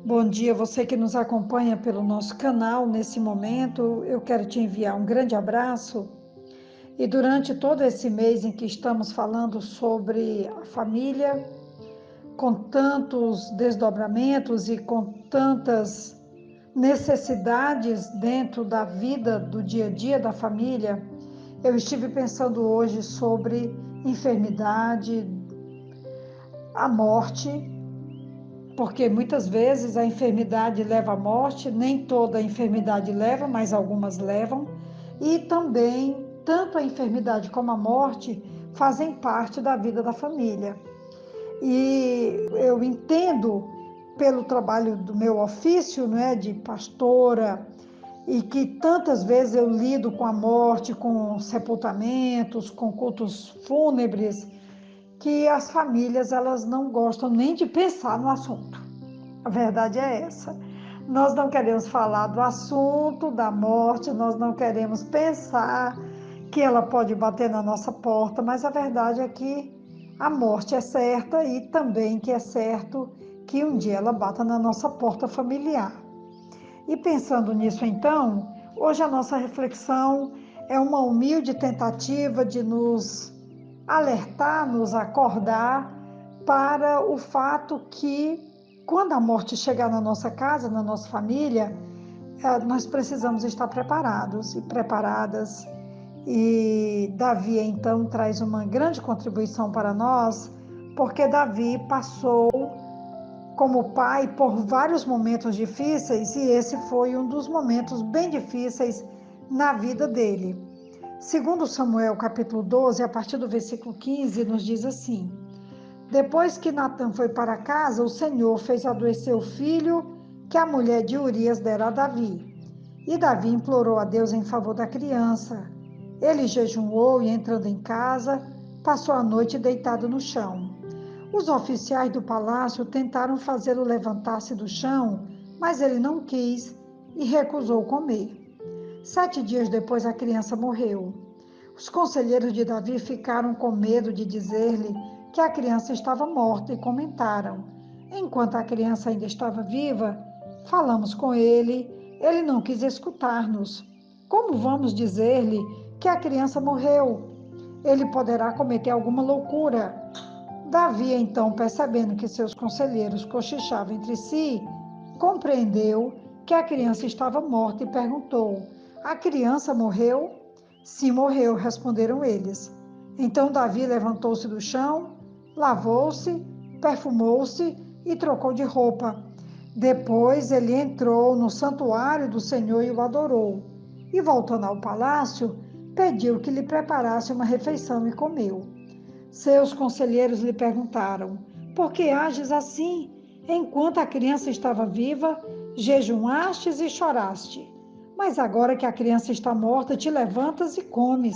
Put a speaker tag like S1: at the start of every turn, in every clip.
S1: Bom dia, você que nos acompanha pelo nosso canal nesse momento. Eu quero te enviar um grande abraço. E durante todo esse mês em que estamos falando sobre a família, com tantos desdobramentos e com tantas necessidades dentro da vida do dia a dia da família, eu estive pensando hoje sobre enfermidade, a morte, porque muitas vezes a enfermidade leva à morte, nem toda a enfermidade leva, mas algumas levam, e também tanto a enfermidade como a morte fazem parte da vida da família. E eu entendo pelo trabalho do meu ofício, né, de pastora, e que tantas vezes eu lido com a morte, com sepultamentos, com cultos fúnebres, que as famílias elas não gostam nem de pensar no assunto. A verdade é essa. Nós não queremos falar do assunto da morte, nós não queremos pensar que ela pode bater na nossa porta, mas a verdade é que a morte é certa e também que é certo que um dia ela bata na nossa porta familiar. E pensando nisso, então, hoje a nossa reflexão é uma humilde tentativa de nos alertar, nos acordar para o fato que, quando a morte chegar na nossa casa, na nossa família, nós precisamos estar preparados e preparadas. E Davi, então, traz uma grande contribuição para nós, porque Davi passou como pai por vários momentos difíceis e esse foi um dos momentos bem difíceis na vida dele. Segundo Samuel capítulo 12, a partir do versículo 15, nos diz assim: Depois que Natã foi para casa, o Senhor fez adoecer o filho que a mulher de Urias dera a Davi. E Davi implorou a Deus em favor da criança. Ele jejuou e, entrando em casa, passou a noite deitado no chão. Os oficiais do palácio tentaram fazê-lo levantar-se do chão, mas ele não quis e recusou comer. 7 dias depois, a criança morreu. Os conselheiros de Davi ficaram com medo de dizer-lhe que a criança estava morta e comentaram: Enquanto a criança ainda estava viva, falamos com ele, ele não quis escutar-nos. Como vamos dizer-lhe que a criança morreu? Ele poderá cometer alguma loucura. Davi, então, percebendo que seus conselheiros cochichavam entre si, compreendeu que a criança estava morta e perguntou: A criança morreu? Sim, morreu, responderam eles. Então Davi levantou-se do chão, lavou-se, perfumou-se e trocou de roupa. Depois ele entrou no santuário do Senhor e o adorou. E voltando ao palácio, pediu que lhe preparasse uma refeição e comeu. Seus conselheiros lhe perguntaram: Por que ages assim? Enquanto a criança estava viva, jejuastes e choraste. Mas agora que a criança está morta, te levantas e comes.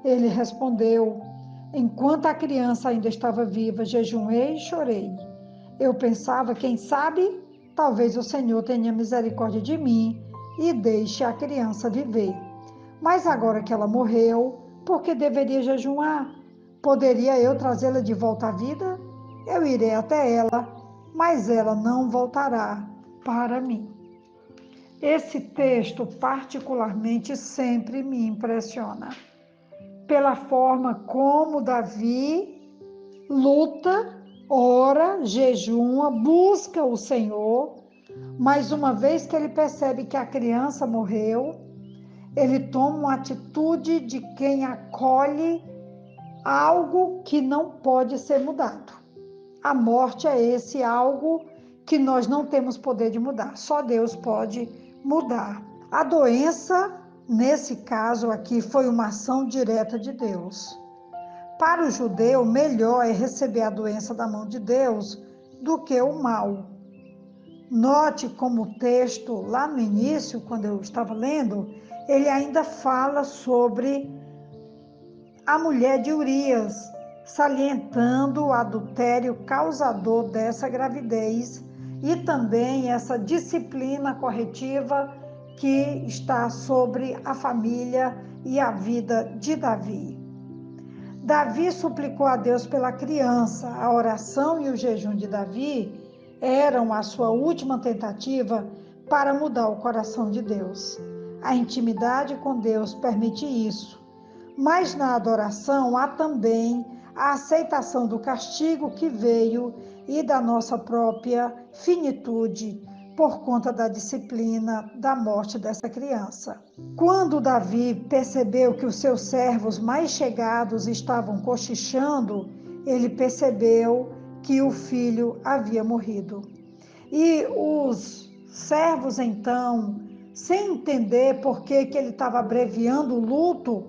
S1: Ele respondeu: Enquanto a criança ainda estava viva, jejuei e chorei. Eu pensava, quem sabe, talvez o Senhor tenha misericórdia de mim e deixe a criança viver. Mas agora que ela morreu, por que deveria jejuar? Poderia eu trazê-la de volta à vida? Eu irei até ela, mas ela não voltará para mim. Esse texto, particularmente, sempre me impressiona, pela forma como Davi luta, ora, jejuma, busca o Senhor, mas uma vez que ele percebe que a criança morreu, ele toma uma atitude de quem acolhe algo que não pode ser mudado. A morte é esse algo que nós não temos poder de mudar, só Deus pode mudar. A doença, nesse caso aqui, foi uma ação direta de Deus. Para o judeu, melhor é receber a doença da mão de Deus do que o mal. Note como o texto, lá no início, quando eu estava lendo, ele ainda fala sobre a mulher de Urias, salientando o adultério causador dessa gravidez e também essa disciplina corretiva que está sobre a família e a vida de Davi. Davi suplicou a Deus pela criança. A oração e o jejum de Davi eram a sua última tentativa para mudar o coração de Deus. A intimidade com Deus permite isso, mas na adoração há também a aceitação do castigo que veio e da nossa própria finitude por conta da disciplina da morte dessa criança. Quando Davi percebeu que os seus servos mais chegados estavam cochichando, ele percebeu que o filho havia morrido. E os servos, então, sem entender por que ele estava abreviando o luto,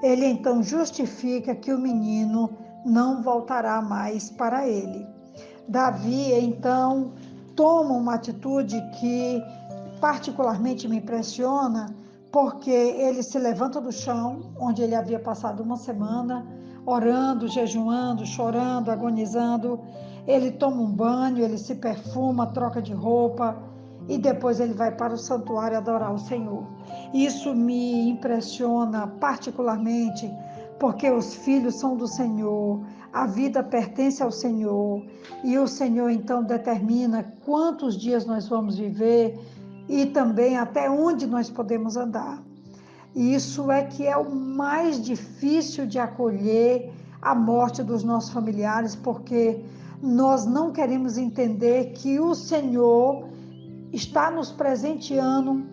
S1: ele então justifica que o menino não voltará mais para ele. Davi, então, toma uma atitude que particularmente me impressiona, porque ele se levanta do chão, onde ele havia passado uma semana, orando, jejuando, chorando, agonizando. Ele toma um banho, ele se perfuma, troca de roupa e depois ele vai para o santuário adorar o Senhor. Isso me impressiona particularmente, porque os filhos são do Senhor, a vida pertence ao Senhor, e o Senhor então determina quantos dias nós vamos viver e também até onde nós podemos andar. Isso é que é o mais difícil de acolher a morte dos nossos familiares, porque nós não queremos entender que o Senhor está nos presenteando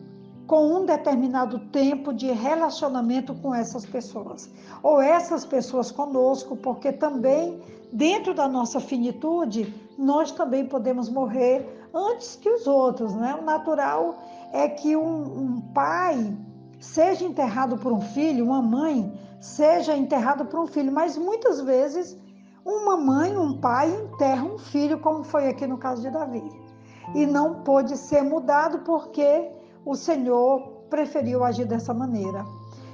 S1: com um determinado tempo de relacionamento com essas pessoas, ou essas pessoas conosco, porque também dentro da nossa finitude, nós também podemos morrer antes que os outros, né? O natural é que um pai seja enterrado por um filho, uma mãe seja enterrada por um filho, mas muitas vezes uma mãe, um pai enterra um filho, como foi aqui no caso de Davi, e não pôde ser mudado porque o Senhor preferiu agir dessa maneira.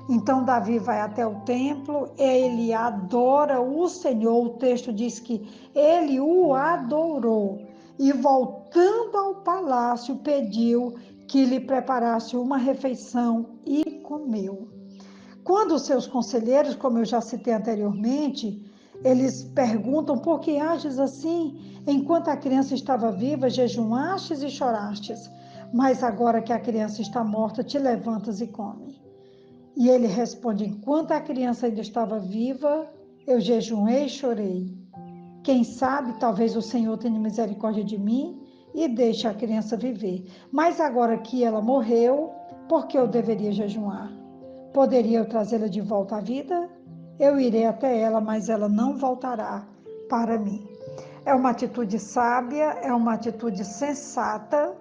S1: Então Davi vai até o templo, ele adora o Senhor, o texto diz que ele o adorou, e voltando ao palácio pediu que lhe preparasse uma refeição e comeu. Quando os seus conselheiros, como eu já citei anteriormente, eles perguntam: por que ages assim? Enquanto a criança estava viva, jejuastes e chorastes, mas agora que a criança está morta, te levantas e come. E ele responde: enquanto a criança ainda estava viva, eu jejuei e chorei. Quem sabe, talvez o Senhor tenha misericórdia de mim e deixe a criança viver. Mas agora que ela morreu, por que eu deveria jejuar? Poderia eu trazê-la de volta à vida? Eu irei até ela, mas ela não voltará para mim. É uma atitude sábia, é uma atitude sensata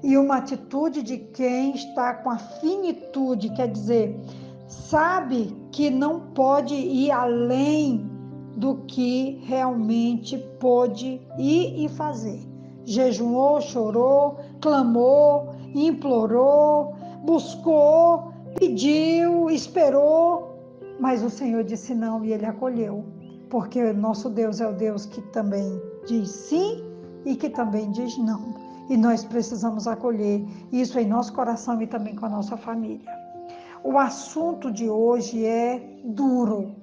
S1: e uma atitude de quem está com a finitude, quer dizer, sabe que não pode ir além do que realmente pôde ir e fazer. Jejuou, chorou, clamou, implorou, buscou, pediu, esperou, mas o Senhor disse não e ele acolheu, porque nosso Deus é o Deus que também diz sim e que também diz não. E nós precisamos acolher isso em nosso coração e também com a nossa família. O assunto de hoje é duro.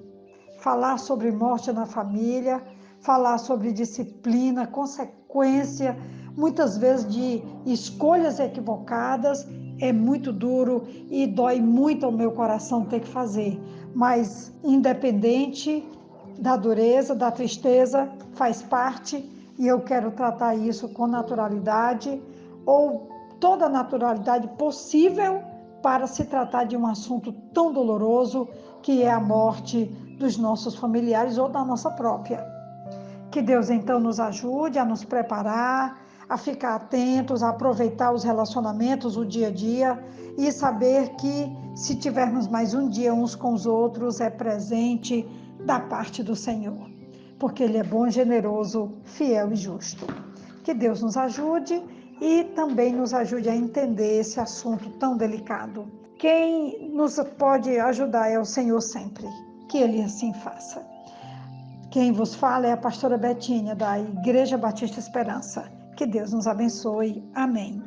S1: Falar sobre morte na família, falar sobre disciplina, consequência, muitas vezes de escolhas equivocadas, é muito duro e dói muito ao meu coração ter que fazer. Mas, independente da dureza, da tristeza, faz parte e eu quero tratar isso com naturalidade, ou toda a naturalidade possível para se tratar de um assunto tão doloroso que é a morte dos nossos familiares ou da nossa própria. Que Deus então nos ajude a nos preparar, a ficar atentos, a aproveitar os relacionamentos, o dia a dia e saber que se tivermos mais um dia uns com os outros é presente da parte do Senhor, porque Ele é bom, generoso, fiel e justo. Que Deus nos ajude e também nos ajude a entender esse assunto tão delicado. Quem nos pode ajudar é o Senhor sempre. Que Ele assim faça. Quem vos fala é a pastora Betinha, da Igreja Batista Esperança. Que Deus nos abençoe. Amém.